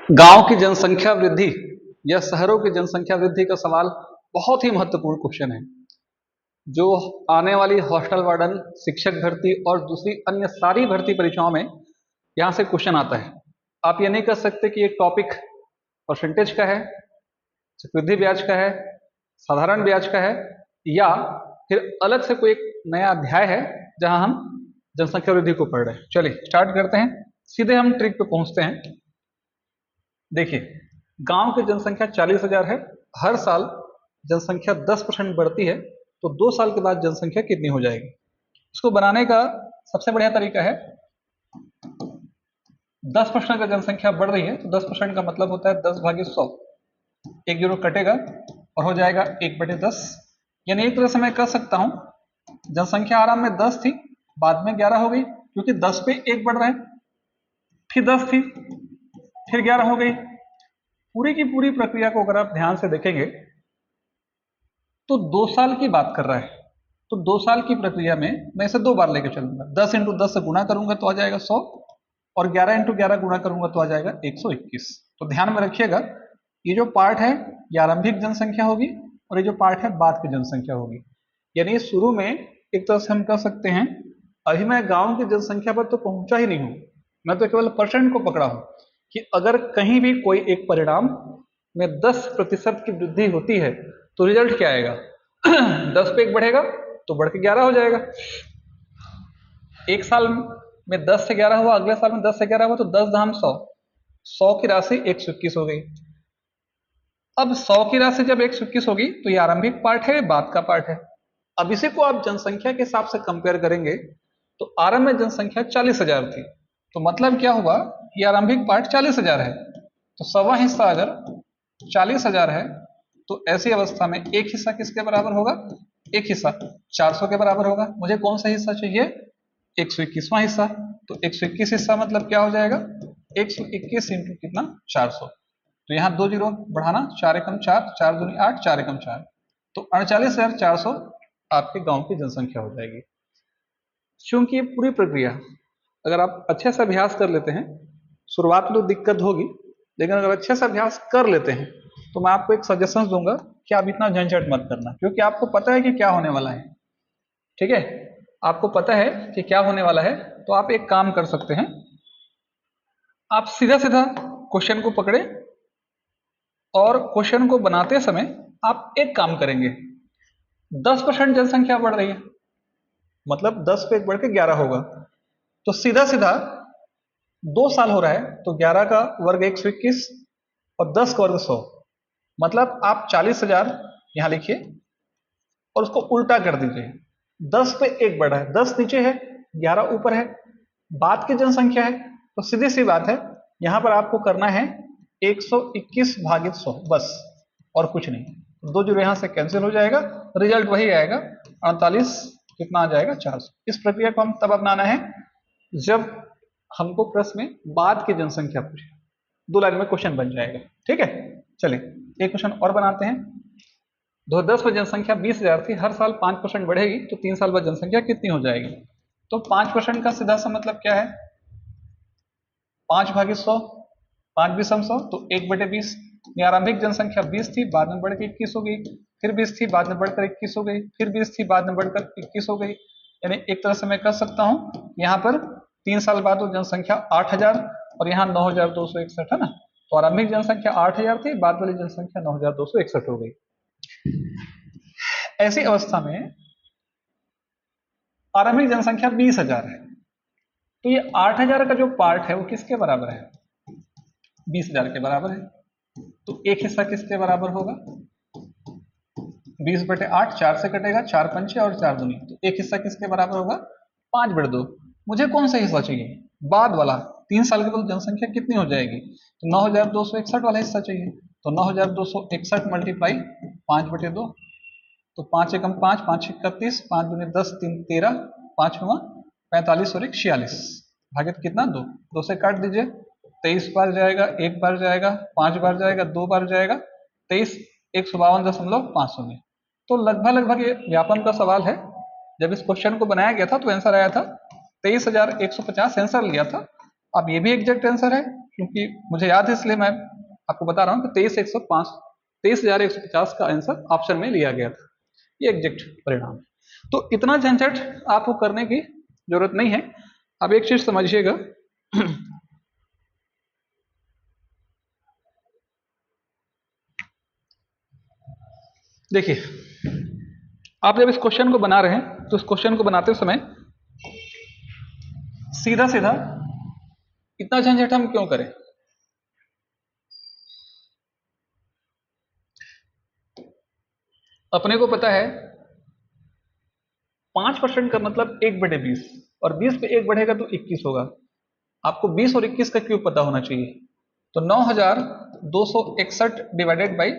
गांव की जनसंख्या वृद्धि या शहरों की जनसंख्या वृद्धि का सवाल बहुत ही महत्वपूर्ण क्वेश्चन है, जो आने वाली हॉस्टल वार्डन, शिक्षक भर्ती और दूसरी अन्य सारी भर्ती परीक्षाओं में यहाँ से क्वेश्चन आता है। आप ये नहीं कर सकते कि एक टॉपिक परसेंटेज का है, चक्रवृद्धि ब्याज का है, साधारण ब्याज का है, या फिर अलग से कोई एक नया अध्याय है जहां हम जनसंख्या वृद्धि को पढ़ रहे हैं। चलिए स्टार्ट करते हैं, सीधे हम ट्रिक पे पहुंचते हैं। देखिए, गांव की जनसंख्या 40,000 है, हर साल जनसंख्या 10% बढ़ती है, तो 2 साल के बाद जनसंख्या कितनी हो जाएगी? इसको बनाने का सबसे बढ़िया तरीका है, 10% का जनसंख्या बढ़ रही है तो 10% का मतलब होता है 10/100। 1 जीरो कटेगा और हो जाएगा 1/10। यानी एक तरह से मैं कह सकता हूं, जनसंख्या आरंभ में 10 थी, बाद में 11 हो गई, क्योंकि 10 पे 1 बढ़ रहा है, फिर 10 थी, फिर 11 हो गई। पूरी की पूरी प्रक्रिया को अगर आप ध्यान से देखेंगे तो 2 साल की बात कर रहा है। तो 2 साल की प्रक्रिया में मैं इसे 2 बार लेकर चलूंगा। 10 × 10 से गुणा करूंगा तो आ जाएगा 100, और 11 × 11 गुणा करूंगा तो आ जाएगा 121। तो ध्यान में रखिएगा, ये जो पार्ट है ये आरंभिक जनसंख्या होगी और ये जो पार्ट है बाद की जनसंख्या होगी। यानी शुरू में एक तरह से हम कह सकते हैं, अभी मैं गांव की जनसंख्या पर तो पहुंचा ही नहीं हूं, मैं तो केवल परसेंट को पकड़ा हूं कि अगर कहीं भी कोई एक परिणाम में 10% की वृद्धि होती है तो रिजल्ट क्या आएगा? 10 पे 1 बढ़ेगा तो बढ़ के 11 हो जाएगा। एक साल में 10 से 11 हुआ, अगले साल में 10 से 11 हुआ, तो 10 धाम 100, 100 की राशि 121 हो गई। अब 100 की राशि जब 121 होगी तो ये आरंभिक पार्ट है, बाद का पार्ट है। अब इसी को आप जनसंख्या के हिसाब से कंपेयर करेंगे तो आरंभ में जनसंख्या 40,000 थी, तो मतलब क्या हुआ, ये आरंभिक पार्ट 40,000 है, तो सवा हिस्सा अगर 40,000 है तो ऐसी अवस्था में एक हिस्सा किसके बराबर होगा? एक हिस्सा 400 के बराबर होगा। मुझे कौन सा हिस्सा चाहिए? 121वां हिस्सा। तो 121 हिस्सा मतलब क्या हो जाएगा? 121 इंटू कितना? 400। तो यहाँ 2 जीरो बढ़ाना, 4 एकम 4, 4 दूनी 8, 4 एकम 4, तो 48,400 आपके गांव की जनसंख्या हो जाएगी। क्योंकि ये पूरी प्रक्रिया अगर आप अच्छे से अभ्यास कर लेते हैं, शुरुआत में तो दिक्कत होगी, लेकिन अगर अच्छे से अभ्यास कर लेते हैं तो मैं आपको एक सजेशन दूंगा कि आप इतना झंझट मत करना, क्योंकि आपको पता है कि क्या होने वाला है। ठीक है, आपको पता है कि क्या होने वाला है, तो आप एक काम कर सकते हैं, आप सीधा सीधा क्वेश्चन को पकड़े और क्वेश्चन को बनाते समय आप एक काम करेंगे, 10% जनसंख्या बढ़ रही है, मतलब 10 पे 1 बढ़ के 11 होगा, तो सीधा सीधा 2 साल हो रहा है तो 11 का वर्ग 121 और 10 का वर्ग 100, मतलब आप 40,000 यहां लिखिए और उसको उल्टा कर दीजिए। 10 पे 1 बढ़ा है, 10 नीचे है, 11 ऊपर है, बाद की जनसंख्या है, तो सीधी सी बात है, यहां पर आपको करना है 121/100 बस, और कुछ नहीं। 2 जीरो यहां से कैंसिल हो जाएगा, रिजल्ट वही आएगा 48, कितना आ जाएगा? 400। इस प्रक्रिया को हम तब अपनाना है जब हमको प्रश्न में बाद की जनसंख्या पूछे, 2 लाइन में क्वेश्चन बन जाएगा। ठीक है, चलिए एक क्वेश्चन और बनाते हैं। 2010 में जनसंख्या 20,000 थी, हर साल 5% बढ़ेगी, तो 3 साल बाद जनसंख्या कितनी हो जाएगी? तो 5% का सीधा सा मतलब क्या है? 5/100, 5 बीसम 100, तो 1/20। आरंभिक जनसंख्या 20 थी, बाद में बढ़ के 21 हो गई, फिर 20 थी, बाद में बढ़कर 21 हो गई, फिर 20 थी, बाद में बढ़कर 21 हो गई। यानी एक तरह से मैं कह सकता हूं, यहाँ पर 3 साल बाद वो जनसंख्या 8,000 और यहाँ 9,261 है ना, तो आरंभिक जनसंख्या 8,000 थी, बाद वाली जनसंख्या 9,261 हो गई। ऐसी अवस्था में आरंभिक जनसंख्या 20,000 है, तो ये 8,000 का जो पार्ट है वो किसके बराबर है? 20,000 के बराबर है। तो एक हिस्सा किसके बराबर होगा? 20/8, 4 से कटेगा, 4 पंचे और 4 दूनी, तो एक हिस्सा किसके बराबर होगा? 5/2। मुझे कौन सा हिस्सा चाहिए? बाद वाला। 3 साल के बाद जनसंख्या कितनी हो जाएगी? तो 9,261 वाला हिस्सा चाहिए। तो 9,261 मल्टीप्लाई 5/2, तो 5 एकम 5, 5 31, 5 दूनी 10, 3 13, 5 हुआ 45 और 1 46, भागित कितना? 2, 2 से काट दीजिए, 23 बार जाएगा, 1 बार जाएगा, 5 बार जाएगा, 2 बार जाएगा, 23 152.5 में। तो लगभग ये व्यापन का सवाल है। जब इस क्वेश्चन को बनाया गया था तो आंसर आया था 23,150 आंसर लिया था। अब ये भी एग्जैक्ट आंसर है, क्योंकि मुझे याद है इसलिए मैं आपको बता रहा हूँ कि 23,150 का आंसर ऑप्शन में लिया गया था। ये एग्जैक्ट परिणाम है। तो इतना झंझट आपको करने की जरूरत नहीं है। अब एक चीज समझिएगा, देखिए आप जब इस क्वेश्चन को बना रहे हैं तो इस क्वेश्चन को बनाते समय सीधा सीधा इतना झंझट हम क्यों करें? अपने को पता है 5% का मतलब 1/20 और 20 पे 1 बढ़ेगा तो 21 होगा। आपको 20 और 21 का क्यूब पता होना चाहिए। तो 9261 डिवाइडेड बाई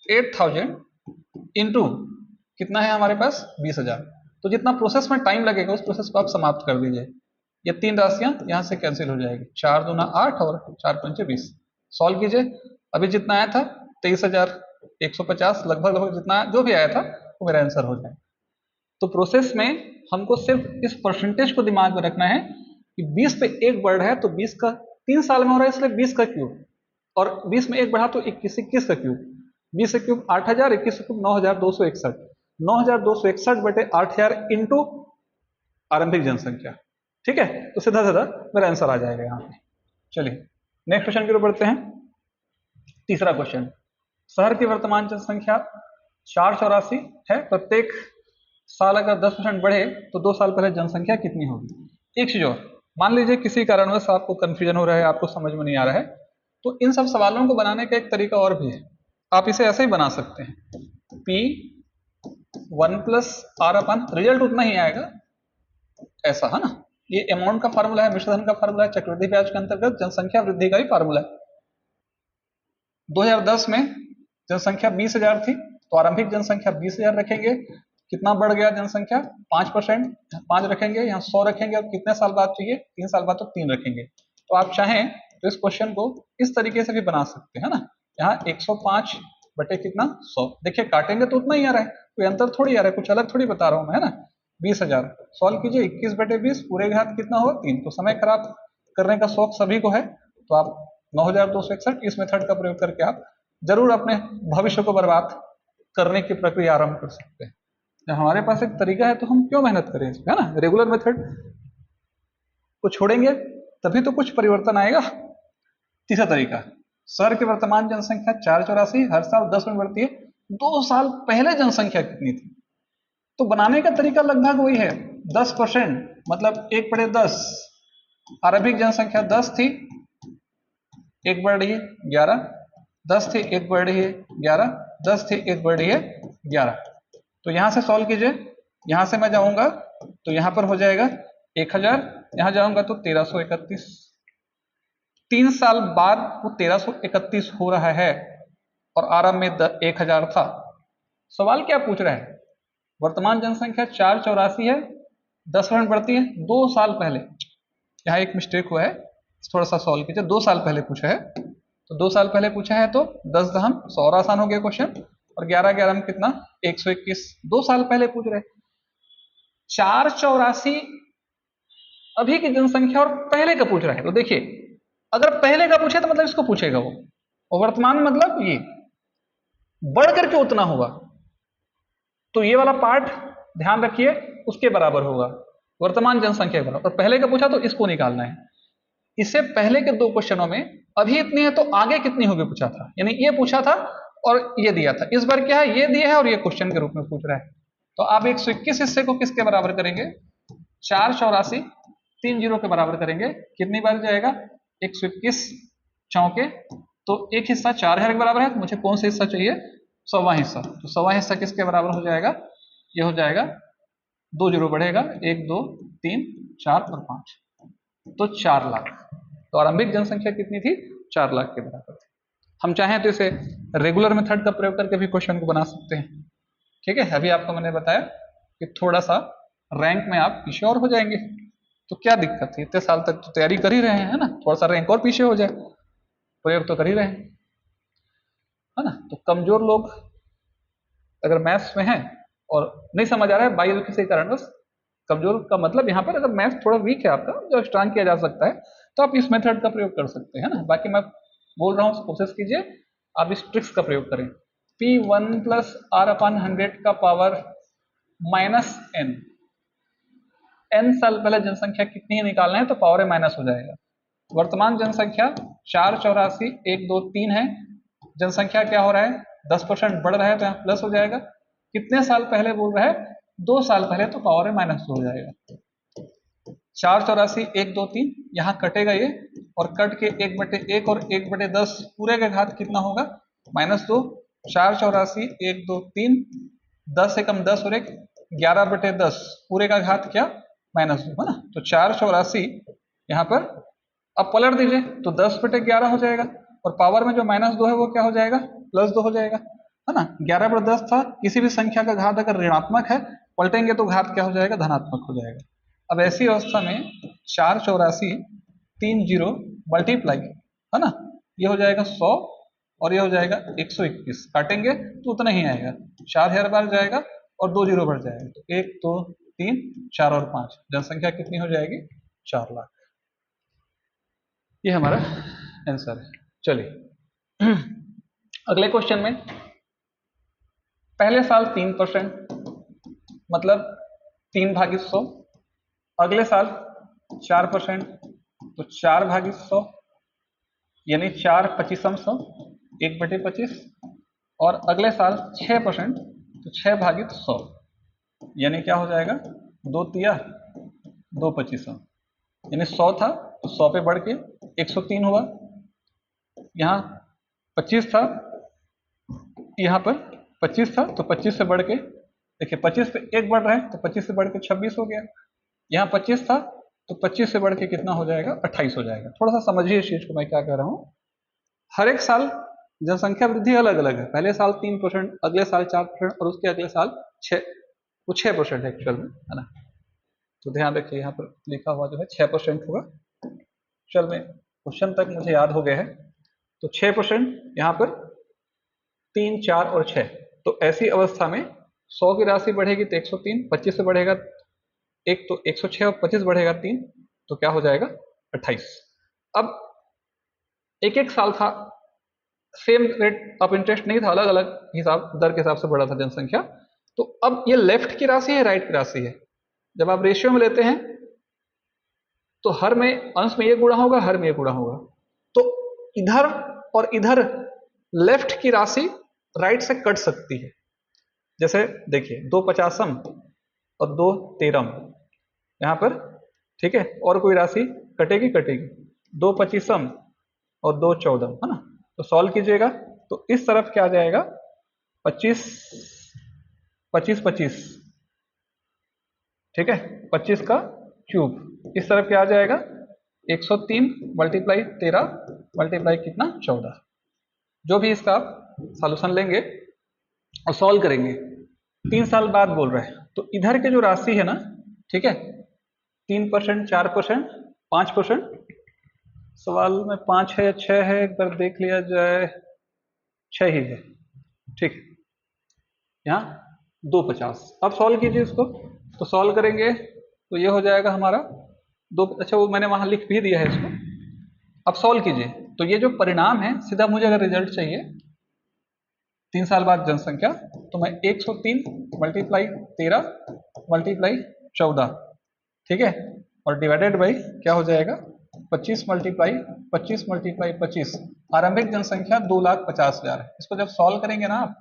8000 इंटू कितना है हमारे पास 20,000। तो जितना प्रोसेस में टाइम लगेगा उस प्रोसेस को आप समाप्त कर दीजिए। ये 3 राशियां यहां से कैंसिल हो जाएगी, 4 दूना 8 और 4 पंचे 20। सॉल्व कीजिए। अभी जितना आया था 23,150 लगभग जितना जो भी आया था वो मेरा आंसर हो जाए। तो प्रोसेस में हमको सिर्फ इस परसेंटेज को दिमाग में रखना है कि 20 पे 1 बढ़ रहा है तो 20 का 3 साल में हो रहा है इसलिए 20 का क्यूब, और 20 में 1 बढ़ा तो 21 का क्यूब। 20 का क्यूब 8000, 21 का क्यूब 9261। 9261 बटे 8000 इंटू आरंभिक जनसंख्या। ठीक है, तो सीधा सीधा मेरा आंसर आ जाएगा यहाँ पे। चलिए नेक्स्ट क्वेश्चन की ओर बढ़ते हैं। तीसरा क्वेश्चन, शहर की वर्तमान जनसंख्या 484 है। प्रत्येक साल अगर 10% बढ़े तो 2 साल पहले जनसंख्या कितनी होगी? एक चीज और, मान लीजिए किसी कारणवश आपको कंफ्यूजन हो रहा है, आपको समझ में नहीं आ रहा है, तो इन सब सवालों को बनाने का एक तरीका और भी है। आप इसे ऐसे ही बना सकते हैं, P1 plus are upon, result उतना ही आएगा ऐसा, है ना। ये अमाउंट का फार्मूला है, मिश्रधन का फार्मूला है, चक्रवृद्धि ब्याज के अंतर्गत जनसंख्या वृद्धि का ही फार्मूला है। 2010 में जनसंख्या 20,000 थी तो आरंभिक जनसंख्या 20,000 रखेंगे। कितना बढ़ गया जनसंख्या? 5%, 5 रखेंगे, यहाँ 100 रखेंगे। और कितने साल बाद चाहिए? 3 साल बाद, तो 3 रखेंगे। तो आप चाहें तो इस क्वेश्चन को इस तरीके से भी बना सकते हैं ना। यहाँ 105 बटे कितना 100, देखिए काटेंगे तो उतना ही आ रहा है, कोई अंतर थोड़ी आ रहा है, कुछ अलग थोड़ी बता रहा हूं मैं, है ना। 20,000 सॉल्व कीजिए, 21 बटे 20 पूरे घात कितना होगा 3। तो समय खराब करने का शौक सभी को है, तो आप 9261 इस मेथड का प्रयोग करके आप जरूर अपने भविष्य को बर्बाद करने की प्रक्रिया आरंभ कर सकते हैं। जब हमारे पास एक तरीका है तो हम क्यों मेहनत करें इसमें, है ना। रेगुलर मेथड को छोड़ेंगे तभी तो कुछ परिवर्तन आएगा। तीसरा तरीका, शहर की वर्तमान जनसंख्या 484, हर साल 10 में बढ़ती है। 2 साल पहले जनसंख्या कितनी थी? तो बनाने का तरीका लगभग वही है, 10%, मतलब 1/10। आरंभिक जनसंख्या 10 थी, 1 बढ़ रही है 11, 10 थी 1 बढ़ रही है 11, 10 थी 1 बढ़ रही है 11। तो यहां से सॉल्व कीजिए, यहां से मैं जाऊंगा तो यहां पर हो जाएगा 1000, यहां जाऊंगा तो 1331। 3 साल बाद वो 1331 हो रहा है और आरंभ में 1000 था। सवाल क्या पूछ रहा है? वर्तमान जनसंख्या 484 है, 10% बढ़ती है 2 साल पहले। यहाँ एक मिस्टेक हुआ है, थोड़ा सा सॉल्व कीजिए। 2 साल पहले पूछा है, तो 2 साल पहले पूछा है तो 10 दहम 100 और आसान हो गया क्वेश्चन। और 11 11 में कितना 121, 2 साल पहले पूछ रहे। 484 अभी की जनसंख्या और पहले का पूछ रहा है। तो देखिए अगर पहले का पूछे तो मतलब इसको पूछेगा वो, और वर्तमान मतलब ये बढ़ करके उतना होगा, तो ये वाला पार्ट ध्यान रखिए उसके बराबर होगा, वर्तमान जनसंख्या के बराबर। और पहले का पूछा तो इसको निकालना है। इससे पहले के 2 क्वेश्चनों में अभी इतनी है तो आगे कितनी होगी पूछा था, यानी ये पूछा था और ये दिया था। इस बार क्या है, ये दिया है और ये क्वेश्चन के रूप में पूछ रहा है। तो आप 121 हिस्से को किसके बराबर करेंगे? 484 3 जीरो के बराबर करेंगे। कितनी बार जाएगा? 121 चौके, तो एक हिस्सा 4000 के बराबर है, तो मुझे कौन सा हिस्सा चाहिए? 100वां हिस्सा। तो 100वां हिस्सा किसके बराबर हो जाएगा? ये हो जाएगा, 2 जीरो बढ़ेगा, 1 2 3 4 और 5, तो 4 लाख। तो आरंभिक जनसंख्या कितनी थी? 4 लाख के बराबर थी। हम चाहें तो इसे रेगुलर मेथड का प्रयोग करके भी क्वेश्चन को बना सकते हैं। ठीक है, अभी आपको मैंने बताया कि थोड़ा सा रैंक में आप पीछे और हो जाएंगे, तो क्या दिक्कत है, इतने साल तक तो तैयारी कर ही रहे हैं, है ना। थोड़ा सा रैंक और पीछे हो जाए, प्रयोग तो कर ही रहे हैं, है ना। तो कमजोर लोग अगर मैथ्स में हैं और नहीं समझ आ रहा है बाई किसी कारण बस, कमजोर का मतलब यहाँ पर अगर मैथ्स थोड़ा वीक है आपका, जो स्ट्रांग किया जा सकता है, तो आप इस मेथड का प्रयोग कर सकते हैं ना। बाकी मैं बोल रहा हूँ कोशिश कीजिए आप इस ट्रिक्स का प्रयोग करें। P1 प्लस आर अपन 100 का पावर माइनस n, n साल पहले जनसंख्या कितनी निकालना है तो पावर माइनस हो जाएगा। वर्तमान जनसंख्या 484,123 है। जनसंख्या क्या हो रहा है 10% बढ़ रहा है तो यहाँ प्लस हो जाएगा। कितने साल पहले बोल रहा है 2 साल पहले तो पावर माइनस हो जाएगा। 484,123 यहाँ कटेगा ये और कट के 1/1 और 1/10 पूरे का घात कितना होगा -2। 484,123 10 से कम 10 और 1 11/10 पूरे का घात क्या -2 है ना। तो 484 यहाँ पर अब पलट दीजिए तो 10/11 हो जाएगा और पावर में जो -2 है वो क्या हो जाएगा +2 हो जाएगा है ना। 11/10 था। किसी भी संख्या का घात अगर ऋणात्मक है पलटेंगे तो घात क्या हो जाएगा धनात्मक हो जाएगा। अब ऐसी अवस्था में 484,30 मल्टीप्लाई है ना, ये हो जाएगा 100 और ये हो जाएगा 121। काटेंगे तो उतना ही आएगा, 4000 बार जाएगा और 2 जीरो बढ़ जाएगा तो 1 2 3 4 और 5 जनसंख्या कितनी हो जाएगी 4 लाख। ये हमारा आंसर है। चलिए अगले क्वेश्चन में पहले साल 3% मतलब 3/100, अगले साल 4% तो 4/100 यानी 4/2500 1/25 और अगले साल 6% तो 6/100 यानी क्या हो जाएगा 2 तिया 2/25 यानी 100 था तो 100 पे बढ़ के 103 हुआ। यहाँ 25 था, यहाँ पर 25 था तो 25 से बढ़ के देखिए 25 पे 1 बढ़ रहा है तो 25 से बढ़ के 26 हो गया। यहाँ 25 था तो 25 से बढ़ के कितना हो जाएगा 28 हो जाएगा। थोड़ा सा समझिए इस चीज को मैं क्या कह रहा हूँ। हर एक साल जनसंख्या वृद्धि अलग अलग है। पहले साल 3%, अगले साल 4% और उसके अगले साल 6% एक्चुअल में है ना। तो ध्यान रखिए यहाँ पर लिखा हुआ जो है 6% होगा। चल में क्वेश्चन तक मुझे याद हो गया है। तो 6% यहाँ पर 3 4 और 6। तो ऐसी अवस्था में 100 की राशि बढ़ेगी तो 103, 25 से बढ़ेगा 1 तो 106 और 25 बढ़ेगा 3 तो क्या हो जाएगा 28। अब एक एक साल था, सेम रेट ऑफ इंटरेस्ट नहीं था, अलग अलग हिसाब दर के हिसाब से बढ़ा था जनसंख्या। तो अब ये लेफ्ट की राशि है राइट की राशि है। जब आप रेशियो में लेते हैं तो हर में अंश में ये गुणा होगा, हर में ये गुणा होगा। तो इधर और इधर लेफ्ट की राशि राइट से कट सकती है। जैसे देखिए 2 50 और 2 13 यहाँ पर ठीक है, और कोई राशि कटेगी 2 25 और 2 14 है ना। तो सॉल्व कीजिएगा तो इस तरफ क्या आ जाएगा 25 25 25 ठीक है, 25 का क्यूब। इस तरफ क्या आ जाएगा 103 मल्टीप्लाई 13 मल्टीप्लाई कितना 14। जो भी इसका आप सॉल्यूशन लेंगे और सॉल्व करेंगे 3 साल बाद बोल रहे हैं। तो इधर के जो राशि है ना ठीक है 3%, 4%, 5%, सवाल में 5 है या 6 है एक बार देख लिया जाए, 6 ही है ठीक। यहाँ 250। अब सॉल्व कीजिए इसको तो सॉल्व करेंगे तो ये हो जाएगा हमारा 2। अच्छा वो मैंने वहां लिख भी दिया है इसको। अब सॉल्व कीजिए तो ये जो परिणाम है सीधा मुझे अगर रिजल्ट चाहिए 3 साल बाद जनसंख्या तो मैं 103 मल्टीप्लाई 13 मल्टीप्लाई 14 ठीक है और डिवाइडेड बाई क्या हो जाएगा 25 मल्टीप्लाई 25 आरंभिक जनसंख्या 2,50,000 है। इसको जब सॉल्व करेंगे ना आप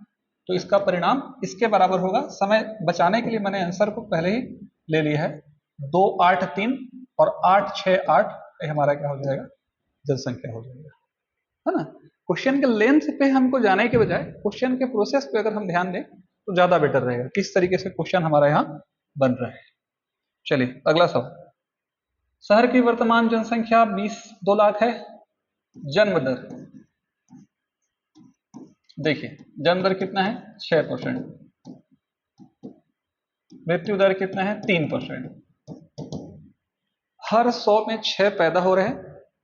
तो इसका परिणाम इसके बराबर होगा। समय बचाने के लिए मैंने आंसर को पहले ही ले लिया है 283 और 868 ये हमारा क्या हो जाएगा जनसंख्या हो जाएगा है ना। क्वेश्चन के लेंथ पे हमको जाने के बजाय क्वेश्चन के प्रोसेस पे अगर हम ध्यान दें तो ज्यादा बेटर रहेगा किस तरीके से क्वेश्चन हमारा यहाँ बन रहा है। चलिए अगला सवाल। शहर की वर्तमान जनसंख्या 2 लाख है। जन्म दर देखिए, जन्म दर कितना है 6%, मृत्यु दर कितना है 3%। हर 100 में 6 पैदा हो रहे हैं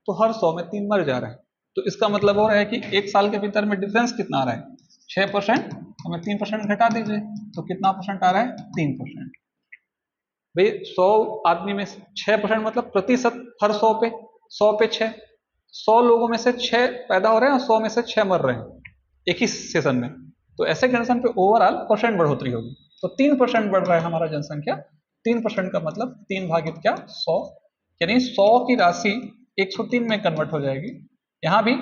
तो हर 100 में 3 मर जा रहे हैं। तो इसका मतलब हो रहा है कि एक साल के भीतर में डिफरेंस कितना आ रहा है 6%, हमें 3% घटा दीजिए तो कितना परसेंट आ रहा है 3%। भाई 100 आदमी में 6% मतलब प्रतिशत हर 100 पे 100 पे 6, 100 लोगों में से 6 पैदा हो रहे हैं और 100 में से 6 मर रहे हैं एक ही सेशन में, तो ऐसे कंडीशन पे ओवरऑल परसेंट बढ़ोतरी होगी। तो 3% बढ़ रहा है हमारा जनसंख्या। 3% का मतलब 3 भागित क्या 100, यानी 100 की राशि 103 में कन्वर्ट हो जाएगी। यहाँ भी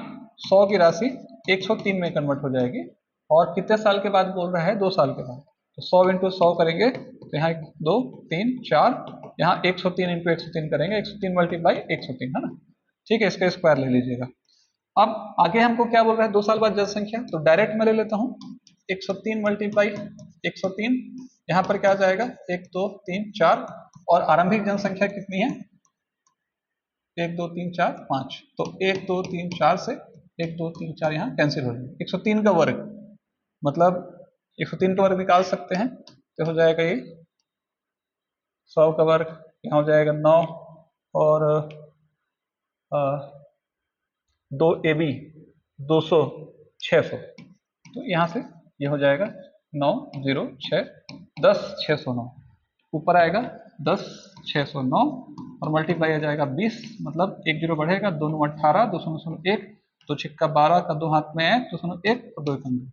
100 की राशि 103 में कन्वर्ट हो जाएगी। और कितने साल के बाद बोल रहा है? 2 साल के बाद। तो 100 इंटू 100 करेंगे तो यहाँ 2 3 4, यहाँ 103 इंटू 103 करेंगे, 103 मल्टीप्लाई 103, है ना। ठीक है, इसका स्क्वायर ले लीजिएगा। अब आगे हमको क्या बोल रहा है? 2 साल बाद जनसंख्या, तो डायरेक्ट मैं ले लेता हूँ 103 मल्टीप्लाई 103, यहाँ पर क्या जाएगा 1 2 3 4, और आरंभिक जनसंख्या कितनी है? 1 2 3 4 5, तो 1 2 3 4 से 1 2 3 4 यहाँ कैंसिल हो जाएगा। 103 का वर्ग, मतलब 103 का वर्ग निकाल सकते हैं, तो हो जाएगा ये 100 का वर्ग, यहाँ हो जाएगा 9 और 2 AB 200 600, तो यहाँ से ये हो जाएगा 9 0 6 10 609, ऊपर आएगा 10 609 और मल्टीप्लाई आ जाएगा 20, मतलब 1 0 बढ़ेगा, 2 9 18, 2 0 1, 2 6 12 का 2 हाथ में है, 2 0 1 और 2 1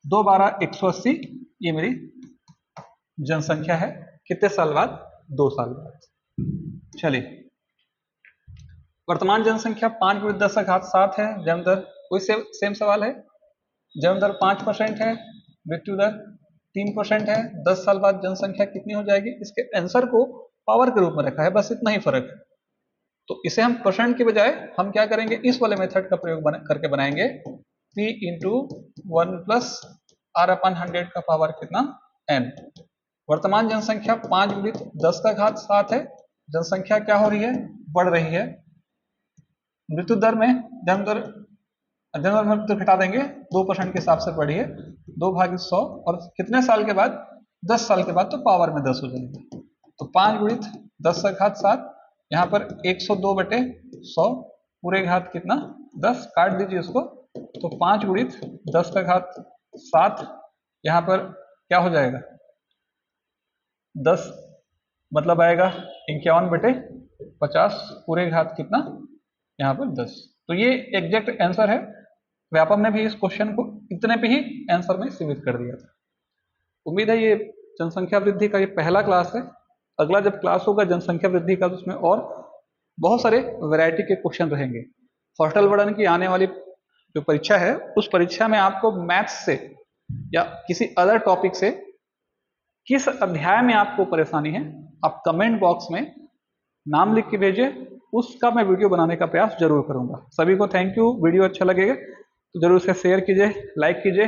2 12 180, ये मेरी जनसंख्या है। कितने साल बाद? 2 साल बाद। चलिए, वर्तमान जनसंख्या 5 × 10⁻7 है। जन्म दर कोई सेम सवाल है। जन्म दर 5% है, मृत्यु दर 3% है। 10 साल बाद जनसंख्या कितनी हो जाएगी? इसके आंसर को पावर के रूप में रखा है, बस इतना ही फर्क है। तो इसे हम परसेंट के बजाय हम क्या करेंगे? इस वाले मेथड का प्रयोग करके बनाएंगे, P × 1 + R/100 का पावर कितना? n। वर्तमान जनसंख्या 5 × 10⁻7 है। जनसंख्या क्या हो रही है? बढ़ रही है। मृत्यु दर में जन्म दर मृत्यु घटा देंगे, 2% के हिसाब से बढ़ी है, 2/100, और कितने साल के बाद? 10 साल के बाद, तो पावर में 10 हो जाएगा। तो 5 × 10⁻7, यहाँ पर 102/100, पूरे घात कितना? 10, काट दीजिए इसको, तो 5 × 10⁻7, यहाँ पर क्या हो जाएगा? 10, मतलब आएगा 51/50, पूरे घात कितना? यहाँ पर 10। तो ये एग्जैक्ट आंसर है। व्यापम ने भी इस क्वेश्चन को इतने पे ही आंसर में सीमित कर दिया था। उम्मीद है ये जनसंख्या वृद्धि का ये पहला क्लास है। अगला जब क्लास होगा जनसंख्या वृद्धि का, तो उसमें और बहुत सारे वैरायटी के क्वेश्चन रहेंगे। हॉस्टल वर्डन की आने वाली जो परीक्षा है, उस परीक्षा में आपको मैथ्स से या किसी अदर टॉपिक से किस अध्याय में आपको परेशानी है, आप कमेंट बॉक्स में नाम लिख के भेजिए, उसका मैं वीडियो बनाने का प्रयास जरूर करूंगा। सभी को थैंक यू। वीडियो अच्छा लगेगा तो जरूर इसे शेयर कीजिए, लाइक कीजिए।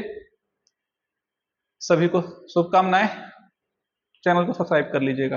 सभी को शुभकामनाएं। चैनल को सब्सक्राइब कर लीजिएगा।